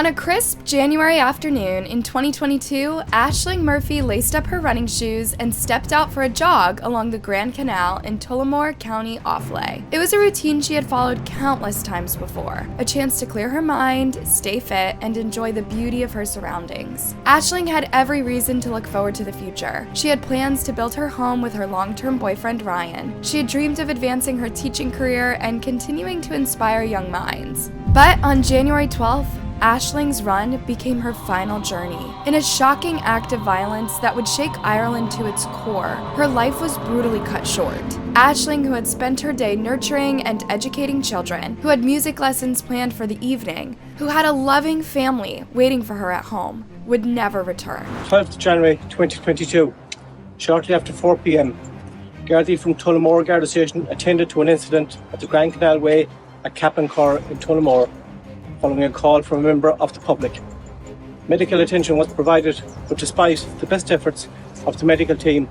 On a crisp January afternoon in 2022, Ashling Murphy laced up her running shoes and stepped out for a jog along the Grand Canal in Tullamore County, Offaly. It was a routine she had followed countless times before, a chance to clear her mind, stay fit, and enjoy the beauty of her surroundings. Ashling had every reason to look forward to the future. She had plans to build her home with her long-term boyfriend Ryan. She had dreamed of advancing her teaching career and continuing to inspire young minds. But on January 12th, Ashling's run became her final journey. In a shocking act of violence that would shake Ireland to its core, her life was brutally cut short. Ashling, who had spent her day nurturing and educating children, who had music lessons planned for the evening, who had a loving family waiting for her at home, would never return. 12th January 2022, shortly after 4 p.m, Gardaí from Tullamore Garda Station attended to an incident at the Grand Canal Way at Cappancor in Tullamore, following a call from a member of the public. Medical attention was provided, but despite the best efforts of the medical team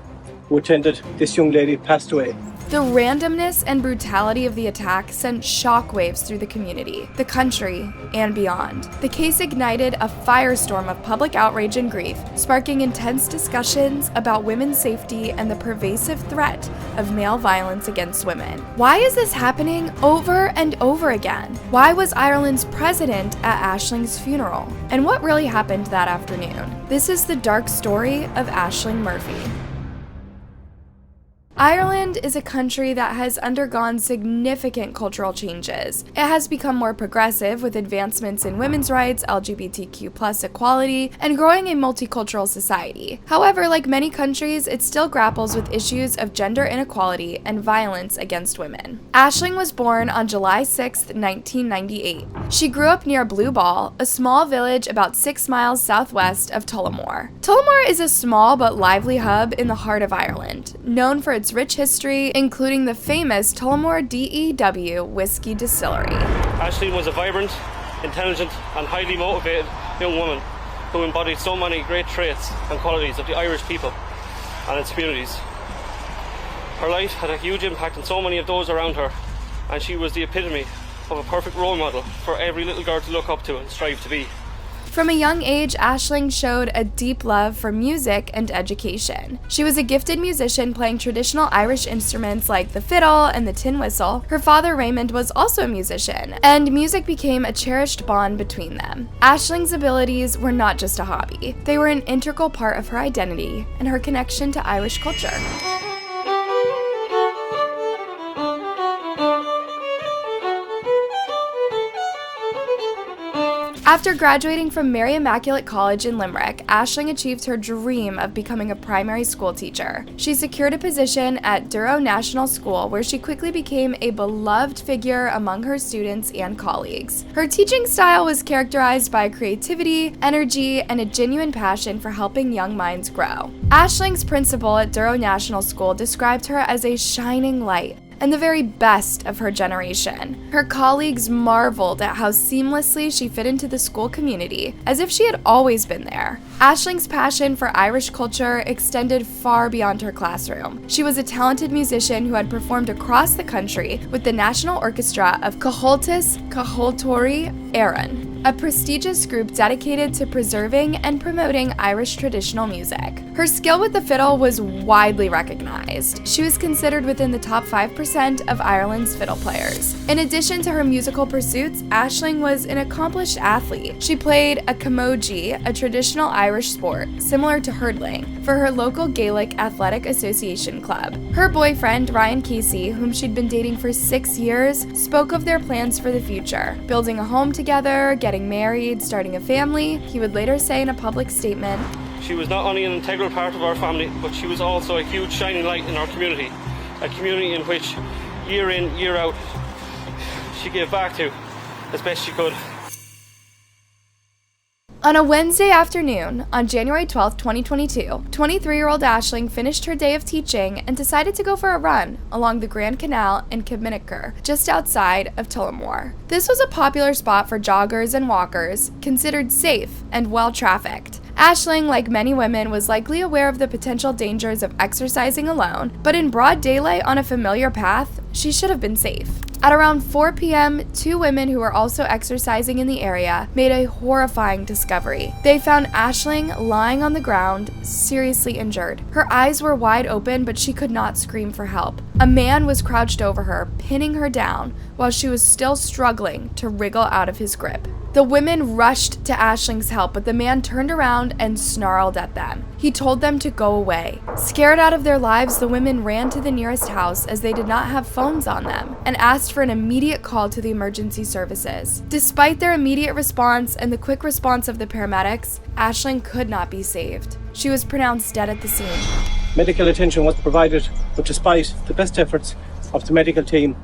who attended, this young lady passed away. The randomness and brutality of the attack sent shockwaves through the community, the country, and beyond. The case ignited a firestorm of public outrage and grief, sparking intense discussions about women's safety and the pervasive threat of male violence against women. Why is this happening over and over again? Why was Ireland's president at Ashling's funeral? And what really happened that afternoon? This is the dark story of Ashling Murphy. Ireland is a country that has undergone significant cultural changes. It has become more progressive with advancements in women's rights, LGBTQ+ equality, and growing a multicultural society. However, like many countries, it still grapples with issues of gender inequality and violence against women. Ashling was born on July 6, 1998. She grew up near Blue Ball, a small village about 6 miles southwest of Tullamore. Tullamore is a small but lively hub in the heart of Ireland, known for its rich history, including the famous Tullamore DEW whiskey distillery. Ashling was a vibrant, intelligent and highly motivated young woman who embodied so many great traits and qualities of the Irish people and its communities. Her life had a huge impact on so many of those around her, and she was the epitome of a perfect role model for every little girl to look up to and strive to be. From a young age, Ashling showed a deep love for music and education. She was a gifted musician playing traditional Irish instruments like the fiddle and the tin whistle. Her father, Raymond, was also a musician, and music became a cherished bond between them. Ashling's abilities were not just a hobby. They were an integral part of her identity and her connection to Irish culture. After graduating from Mary Immaculate College in Limerick, Ashling achieved her dream of becoming a primary school teacher. She secured a position at Durrow National School, where she quickly became a beloved figure among her students and colleagues. Her teaching style was characterized by creativity, energy, and a genuine passion for helping young minds grow. Ashling's principal at Durrow National School described her as a shining light and the very best of her generation. Her colleagues marveled at how seamlessly she fit into the school community, as if she had always been there. Ashling's passion for Irish culture extended far beyond her classroom. She was a talented musician who had performed across the country with the National Orchestra of Comhaltas Comhaltóirí Éireann, a prestigious group dedicated to preserving and promoting Irish traditional music. Her skill with the fiddle was widely recognized. She was considered within the top 5% of Ireland's fiddle players. In addition to her musical pursuits, Ashling was an accomplished athlete. She played a camogie, a traditional Irish sport, similar to hurdling, for her local Gaelic Athletic Association club. Her boyfriend, Ryan Casey, whom she'd been dating for 6 years, spoke of their plans for the future, building a home together, getting married, starting a family. He would later say in a public statement, "She was not only an integral part of our family, but she was also a huge shining light in our community, a community in which, year in, year out, she gave back to as best she could." On a Wednesday afternoon, on January 12, 2022, 23-year-old Ashling finished her day of teaching and decided to go for a run along the Grand Canal in Kilminnicker, just outside of Tullamore. This was a popular spot for joggers and walkers, considered safe and well-trafficked. Ashling, like many women, was likely aware of the potential dangers of exercising alone, but in broad daylight on a familiar path, she should have been safe. At around 4 p.m., two women who were also exercising in the area made a horrifying discovery. They found Ashling lying on the ground, seriously injured. Her eyes were wide open, but she could not scream for help. A man was crouched over her, pinning her down, while she was still struggling to wriggle out of his grip. The women rushed to Ashling's help, but the man turned around and snarled at them. He told them to go away. Scared out of their lives, the women ran to the nearest house, as they did not have phones on them, and asked for an immediate call to the emergency services. Despite their immediate response and the quick response of the paramedics, Ashling could not be saved. She was pronounced dead at the scene. Medical attention was provided, but despite the best efforts of the medical team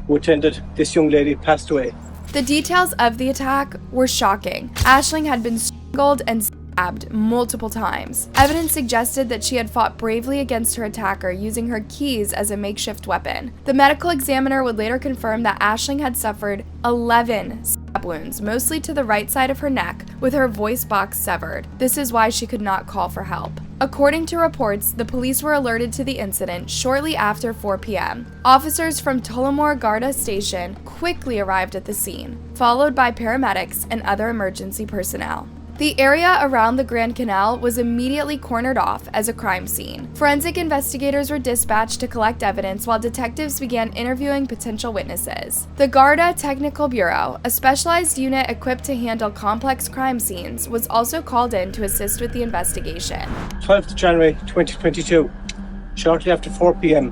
who attended, this young lady passed away. The details of the attack were shocking. Ashling had been strangled and stabbed multiple times. Evidence suggested that she had fought bravely against her attacker, using her keys as a makeshift weapon. The medical examiner would later confirm that Ashling had suffered 11 stab wounds, mostly to the right side of her neck, with her voice box severed. This is why she could not call for help. According to reports, the police were alerted to the incident shortly after 4 p.m. Officers from Tullamore Garda Station quickly arrived at the scene, followed by paramedics and other emergency personnel. The area around the Grand Canal was immediately cornered off as a crime scene. Forensic investigators were dispatched to collect evidence while detectives began interviewing potential witnesses. The Garda Technical Bureau, a specialized unit equipped to handle complex crime scenes, was also called in to assist with the investigation. 12th January 2022, shortly after 4 p.m,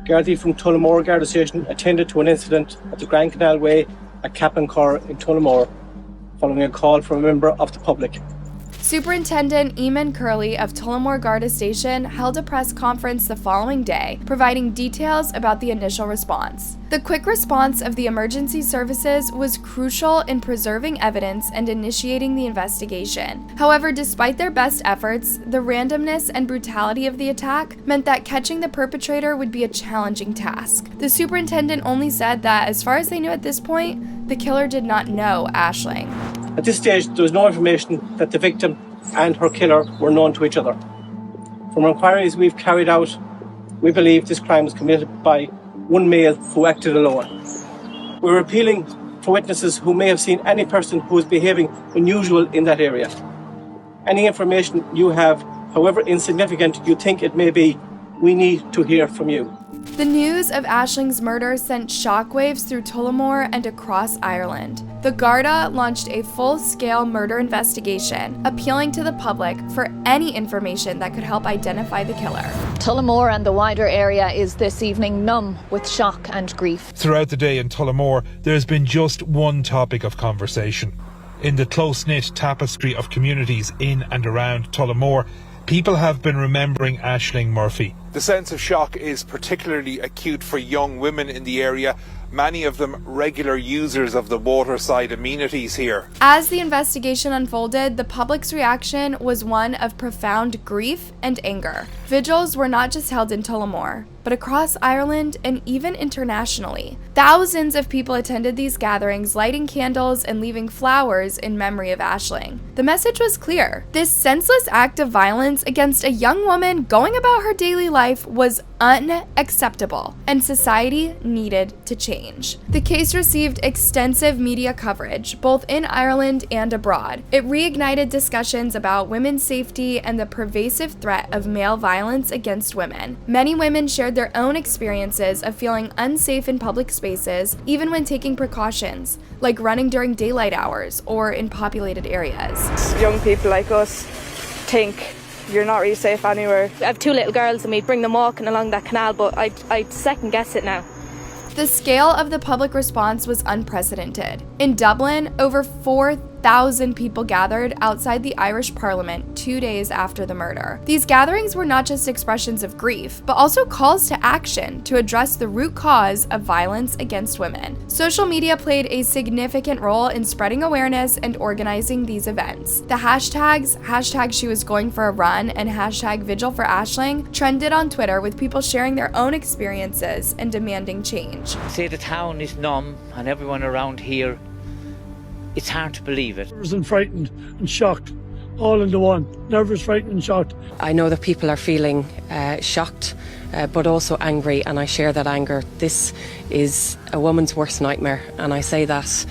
Gardaí from Tullamore Garda Station attended to an incident at the Grand Canal Way at Cappencur in Tullamore, following a call from a member of the public. Superintendent Eamon Curley of Tullamore Garda Station held a press conference the following day, providing details about the initial response. The quick response of the emergency services was crucial in preserving evidence and initiating the investigation. However, despite their best efforts, the randomness and brutality of the attack meant that catching the perpetrator would be a challenging task. The superintendent only said that, as far as they knew at this point, the killer did not know Ashling. At this stage, there was no information that the victim and her killer were known to each other. From inquiries we've carried out, we believe this crime was committed by one male who acted alone. We're appealing for witnesses who may have seen any person who is behaving unusual in that area. Any information you have, however insignificant you think it may be, we need to hear from you. The news of Ashling's murder sent shockwaves through Tullamore and across Ireland. The Garda launched a full-scale murder investigation, appealing to the public for any information that could help identify the killer. Tullamore and the wider area is this evening numb with shock and grief. Throughout the day in Tullamore, there has been just one topic of conversation. In the close-knit tapestry of communities in and around Tullamore, people have been remembering Ashling Murphy. The sense of shock is particularly acute for young women in the area, many of them regular users of the waterside amenities here. As the investigation unfolded, the public's reaction was one of profound grief and anger. Vigils were not just held in Tullamore, but across Ireland and even internationally. Thousands of people attended these gatherings, lighting candles and leaving flowers in memory of Ashling. The message was clear. This senseless act of violence against a young woman going about her daily life was unacceptable, and society needed to change. The case received extensive media coverage, both in Ireland and abroad. It reignited discussions about women's safety and the pervasive threat of male violence against women. Many women shared their own experiences of feeling unsafe in public spaces, even when taking precautions, like running during daylight hours or in populated areas. Young people like us think you're not really safe anywhere. I have two little girls and we bring them walking along that canal, but I second guess it now. The scale of the public response was unprecedented. In Dublin, over 4,000 people gathered outside the Irish Parliament 2 days after the murder. These gatherings were not just expressions of grief, but also calls to action to address the root cause of violence against women. Social media played a significant role in spreading awareness and organizing these events. The hashtags, #SheWasGoingForARun and #VigilForAshling trended on Twitter, with people sharing their own experiences and demanding change. Say the town is numb and everyone around here, it's hard to believe it. Nervous and frightened and shocked, all into one. Nervous, frightened and shocked. I know that people are feeling shocked but also angry, and I share that anger. This is a woman's worst nightmare, and I say that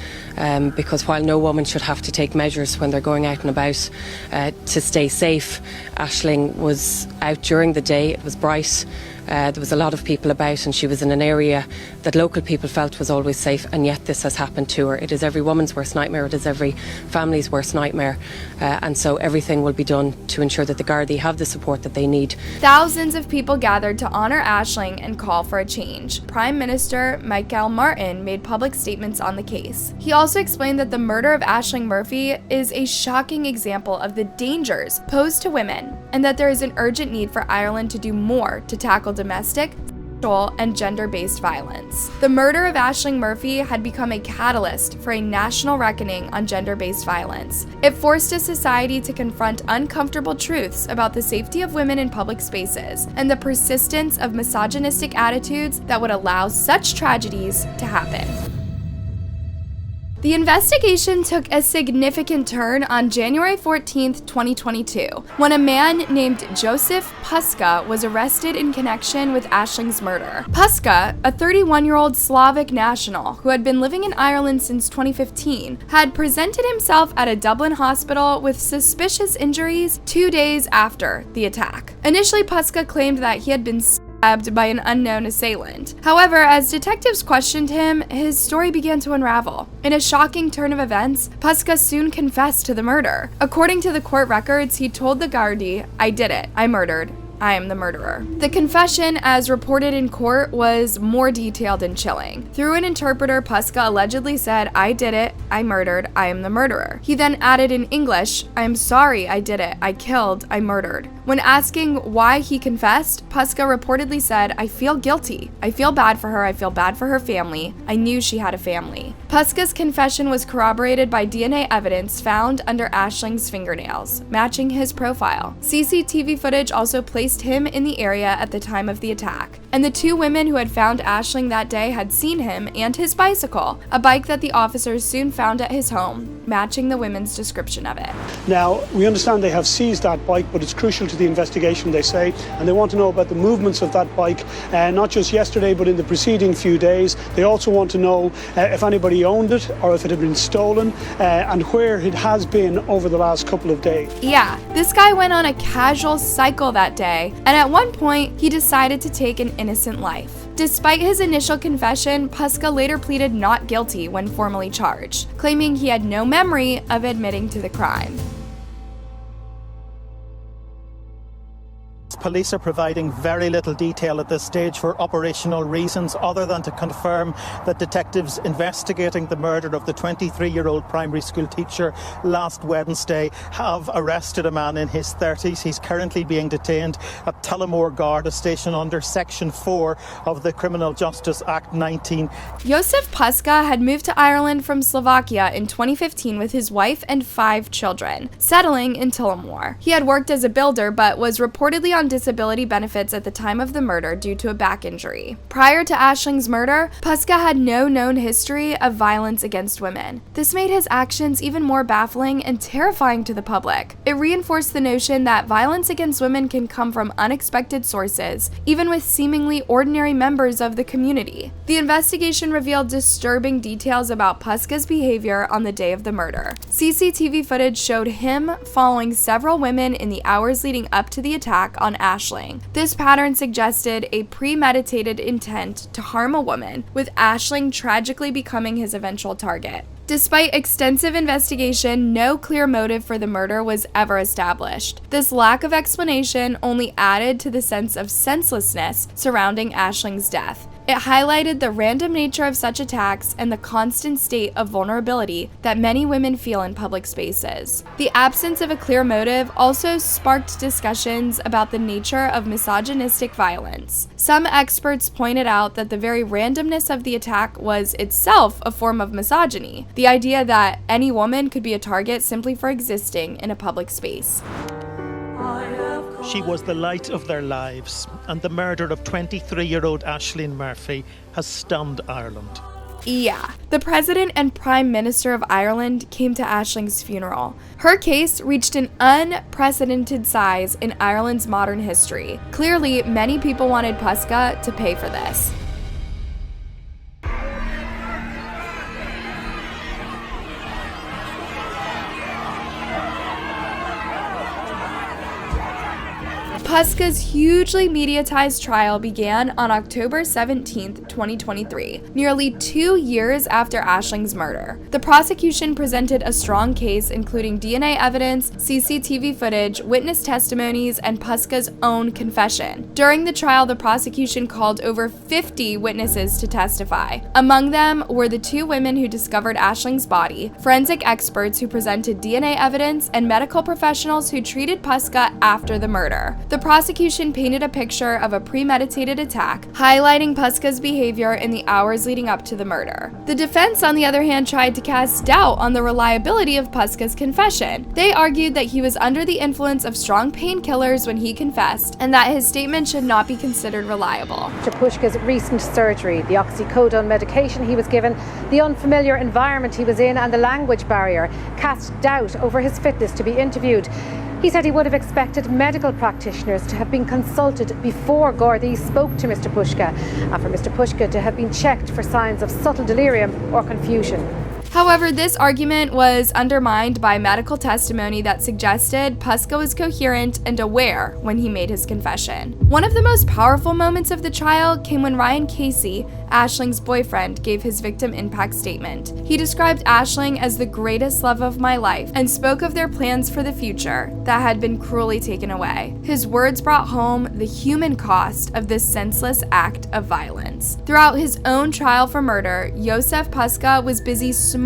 because while no woman should have to take measures when they're going out and about to stay safe, Ashling was out during the day. It was bright. There was a lot of people about, and she was in an area that local people felt was always safe, and yet this has happened to her. It is every woman's worst nightmare. It is every family's worst nightmare, and so everything will be done to ensure that the Gardaí have the support that they need. Thousands of people gathered to honor Ashling and call for a change. Prime Minister Michael Martin made public statements on the case. He also explained that the murder of Ashling Murphy is a shocking example of the dangers posed to women, and that there is an urgent need for Ireland to do more to tackle domestic, sexual, and gender-based violence. The murder of Ashling Murphy had become a catalyst for a national reckoning on gender-based violence. It forced a society to confront uncomfortable truths about the safety of women in public spaces and the persistence of misogynistic attitudes that would allow such tragedies to happen. The investigation took a significant turn on January 14, 2022, when a man named Joseph Puska was arrested in connection with Ashling's murder. Puska, a 31-year-old Slavic national who had been living in Ireland since 2015, had presented himself at a Dublin hospital with suspicious injuries 2 days after the attack. Initially, Puska claimed that he had been stabbed by an unknown assailant. However, as detectives questioned him, his story began to unravel. In a shocking turn of events, Puska soon confessed to the murder. According to the court records, he told the Gardaí, "I did it. I murdered. I am the murderer." The confession, as reported in court, was more detailed and chilling. Through an interpreter, Puska allegedly said, "I did it. I murdered. I am the murderer." He then added in English, "I am sorry. I did it. I killed. I murdered." When asking why he confessed, Puska reportedly said, "I feel guilty. I feel bad for her. I feel bad for her family. I knew she had a family." Puska's confession was corroborated by DNA evidence found under Ashling's fingernails, matching his profile. CCTV footage also placed him in the area at the time of the attack, and the two women who had found Ashling that day had seen him and his bicycle, a bike that the officers soon found at his home, matching the women's description of it. Now, we understand they have seized that bike, but it's crucial to the investigation, they say, and they want to know about the movements of that bike, not just yesterday, but in the preceding few days. They also want to know if anybody owned it or if it had been stolen, and where it has been over the last couple of days. Yeah, this guy went on a casual cycle that day, and at one point, he decided to take an innocent life. Despite his initial confession, Puska later pleaded not guilty when formally charged, claiming he had no memory of admitting to the crime. Police are providing very little detail at this stage for operational reasons, other than to confirm that detectives investigating the murder of the 23-year-old primary school teacher last Wednesday have arrested a man in his 30s. He's currently being detained at Tullamore Garda Station under Section 4 of the Criminal Justice Act 19. Josef Puska had moved to Ireland from Slovakia in 2015 with his wife and 5 children, settling in Tullamore. He had worked as a builder, but was reportedly on disability benefits at the time of the murder due to a back injury. Prior to Ashling's murder, Puska had no known history of violence against women. This made his actions even more baffling and terrifying to the public. It reinforced the notion that violence against women can come from unexpected sources, even with seemingly ordinary members of the community. The investigation revealed disturbing details about Puska's behavior on the day of the murder. CCTV footage showed him following several women in the hours leading up to the attack on Ashling. This pattern suggested a premeditated intent to harm a woman, with Ashling tragically becoming his eventual target. Despite extensive investigation, no clear motive for the murder was ever established. This lack of explanation only added to the sense of senselessness surrounding Ashling's death. It highlighted the random nature of such attacks and the constant state of vulnerability that many women feel in public spaces. The absence of a clear motive also sparked discussions about the nature of misogynistic violence. Some experts pointed out that the very randomness of the attack was itself a form of misogyny, the idea that any woman could be a target simply for existing in a public space. She was the light of their lives, and the murder of 23-year-old Ashling Murphy has stunned Ireland. Yeah, the President and Prime Minister of Ireland came to Ashling's funeral. Her case reached an unprecedented size in Ireland's modern history. Clearly, many people wanted Puska to pay for this. Puska's hugely mediatized trial began on October 17, 2023, nearly 2 years after Ashling's murder. The prosecution presented a strong case including DNA evidence, CCTV footage, witness testimonies, and Puska's own confession. During the trial, the prosecution called over 50 witnesses to testify. Among them were the 2 women who discovered Ashling's body, forensic experts who presented DNA evidence, and medical professionals who treated Puska after the murder. The prosecution painted a picture of a premeditated attack, highlighting Puska's behavior in the hours leading up to the murder. The defense, on the other hand, tried to cast doubt on the reliability of Puska's confession. They argued that he was under the influence of strong painkillers when he confessed, and that his statement should not be considered reliable. To Puska's recent surgery, the oxycodone medication he was given, the unfamiliar environment he was in, and the language barrier cast doubt over his fitness to be interviewed. He said he would have expected medical practitioners to have been consulted before Gardaí spoke to Mr. Puska, and for Mr. Puska to have been checked for signs of subtle delirium or confusion. However, this argument was undermined by medical testimony that suggested Puska was coherent and aware when he made his confession. One of the most powerful moments of the trial came when Ryan Casey, Ashling's boyfriend, gave his victim impact statement. He described Ashling as the greatest love of my life and spoke of their plans for the future that had been cruelly taken away. His words brought home the human cost of this senseless act of violence. Throughout his own trial for murder, Józef Puska was busy smirking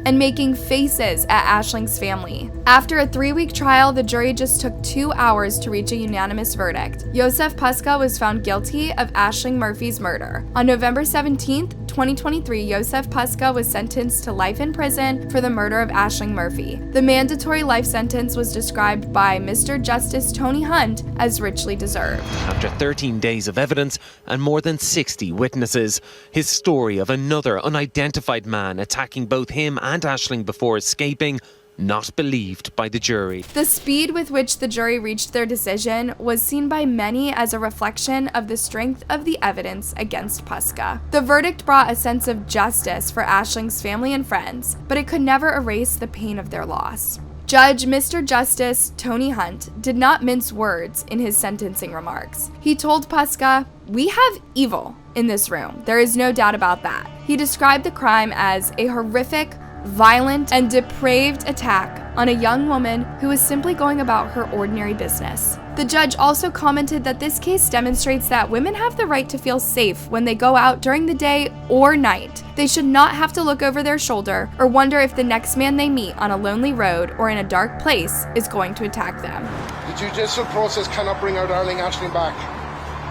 and making faces at Ashling's family. After a 3-week trial, the jury just took 2 hours to reach a unanimous verdict. Józef Puska was found guilty of Ashling Murphy's murder. On November 17, 2023, Józef Puska was sentenced to life in prison for the murder of Ashling Murphy. The mandatory life sentence was described by Mr. Justice Tony Hunt as richly deserved. After 13 days of evidence and more than 60 witnesses, his story of another unidentified man attacking both him and Ashling before escaping, not believed by the jury. The speed with which the jury reached their decision was seen by many as a reflection of the strength of the evidence against Puska. The verdict brought a sense of justice for Ashling's family and friends, but it could never erase the pain of their loss. Judge Mr. Justice Tony Hunt did not mince words in his sentencing remarks. He told Puska, "We have evil in this room. There is no doubt about that." He described the crime as a horrific, violent, and depraved attack on a young woman who was simply going about her ordinary business. The judge also commented that this case demonstrates that women have the right to feel safe when they go out during the day or night. They should not have to look over their shoulder or wonder if the next man they meet on a lonely road or in a dark place is going to attack them. The judicial process cannot bring our darling Ashling back,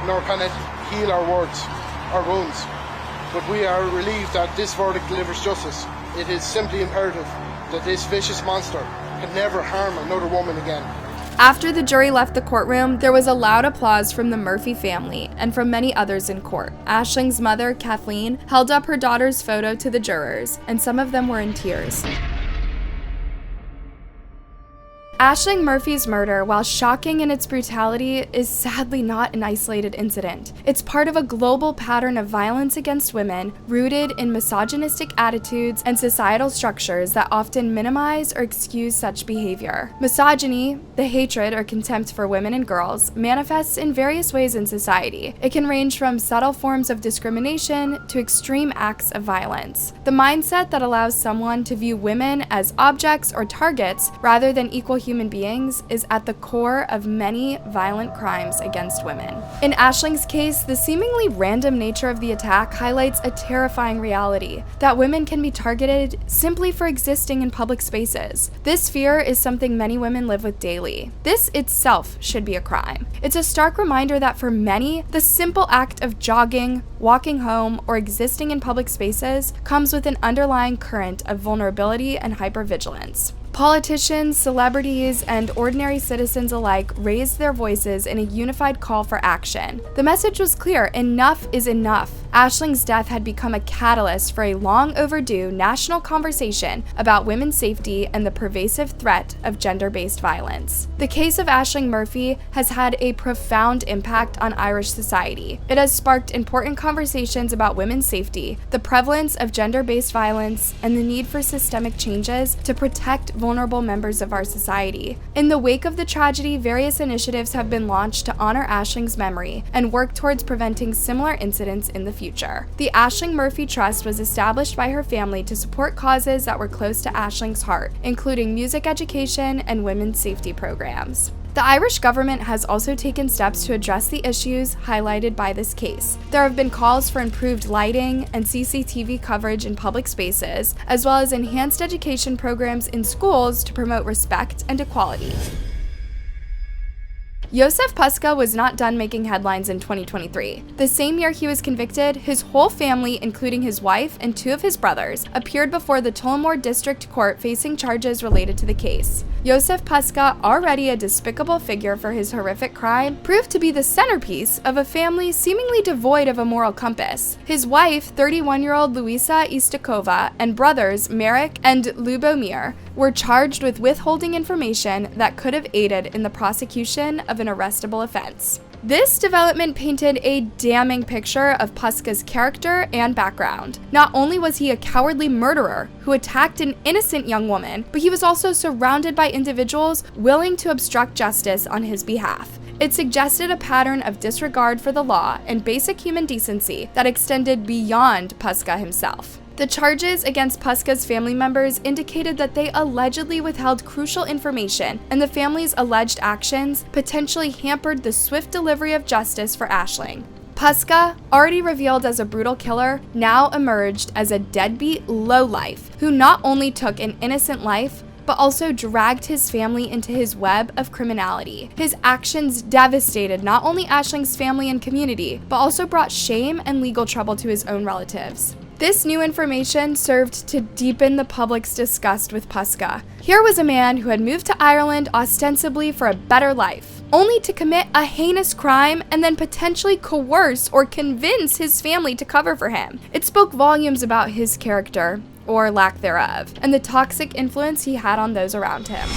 nor can it heal our wounds. But we are relieved that this verdict delivers justice. It is simply imperative that this vicious monster can never harm another woman again. After the jury left the courtroom, there was a loud applause from the Murphy family and from many others in court. Ashling's mother, Kathleen, held up her daughter's photo to the jurors, and some of them were in tears. Ashling Murphy's murder, while shocking in its brutality, is sadly not an isolated incident. It's part of a global pattern of violence against women rooted in misogynistic attitudes and societal structures that often minimize or excuse such behavior. Misogyny, the hatred or contempt for women and girls, manifests in various ways in society. It can range from subtle forms of discrimination to extreme acts of violence. The mindset that allows someone to view women as objects or targets rather than equal human beings is at the core of many violent crimes against women. In Ashling's case, the seemingly random nature of the attack highlights a terrifying reality that women can be targeted simply for existing in public spaces. This fear is something many women live with daily. This itself should be a crime. It's a stark reminder that for many, the simple act of jogging, walking home, or existing in public spaces comes with an underlying current of vulnerability and hypervigilance. Politicians, celebrities, and ordinary citizens alike raised their voices in a unified call for action. The message was clear: enough is enough. Ashling's death had become a catalyst for a long overdue national conversation about women's safety and the pervasive threat of gender-based violence. The case of Ashling Murphy has had a profound impact on Irish society. It has sparked important conversations about women's safety, the prevalence of gender-based violence, and the need for systemic changes to protect vulnerable members of our society. In the wake of the tragedy, various initiatives have been launched to honor Ashling's memory and work towards preventing similar incidents in the future. The Ashling Murphy Trust was established by her family to support causes that were close to Ashling's heart, including music education and women's safety programs. The Irish government has also taken steps to address the issues highlighted by this case. There have been calls for improved lighting and CCTV coverage in public spaces, as well as enhanced education programs in schools to promote respect and equality. Józef Puska was not done making headlines in 2023. The same year he was convicted, his whole family, including his wife and 2 of his brothers, appeared before the Tullamore District Court facing charges related to the case. Józef Puska, already a despicable figure for his horrific crime, proved to be the centerpiece of a family seemingly devoid of a moral compass. His wife, 31-year-old Luisa Istakova, and brothers Marek and Lubomir were charged with withholding information that could have aided in the prosecution of an arrestable offense. This development painted a damning picture of Puska's character and background. Not only was he a cowardly murderer who attacked an innocent young woman, but he was also surrounded by individuals willing to obstruct justice on his behalf. It suggested a pattern of disregard for the law and basic human decency that extended beyond Puska himself. The charges against Puska's family members indicated that they allegedly withheld crucial information, and the family's alleged actions potentially hampered the swift delivery of justice for Ashling. Puska, already revealed as a brutal killer, now emerged as a deadbeat lowlife who not only took an innocent life, but also dragged his family into his web of criminality. His actions devastated not only Ashling's family and community, but also brought shame and legal trouble to his own relatives. This new information served to deepen the public's disgust with Puska. Here was a man who had moved to Ireland ostensibly for a better life, only to commit a heinous crime and then potentially coerce or convince his family to cover for him. It spoke volumes about his character, or lack thereof, and the toxic influence he had on those around him.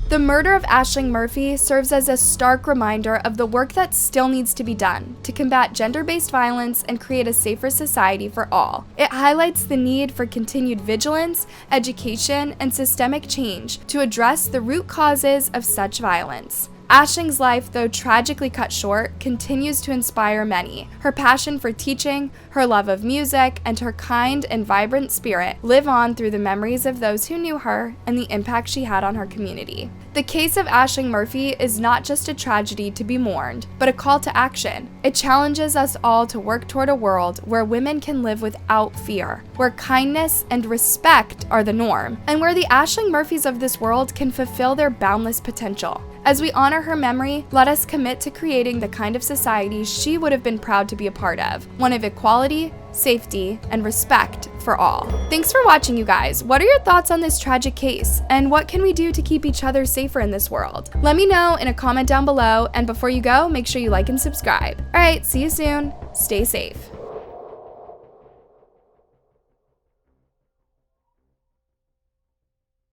The murder of Ashling Murphy serves as a stark reminder of the work that still needs to be done to combat gender-based violence and create a safer society for all. It highlights the need for continued vigilance, education, and systemic change to address the root causes of such violence. Ashling's life, though tragically cut short, continues to inspire many. Her passion for teaching, her love of music, and her kind and vibrant spirit live on through the memories of those who knew her and the impact she had on her community. The case of Ashling Murphy is not just a tragedy to be mourned, but a call to action. It challenges us all to work toward a world where women can live without fear, where kindness and respect are the norm, and where the Ashling Murphys of this world can fulfill their boundless potential. As we honor her memory, let us commit to creating the kind of society she would have been proud to be a part of, one of equality, safety, and respect for all. Thanks for watching, you guys. What are your thoughts on this tragic case, and what can we do to keep each other safer in this world? Let me know in a comment down below, and before you go, make sure you like and subscribe. All right, see you soon. Stay safe.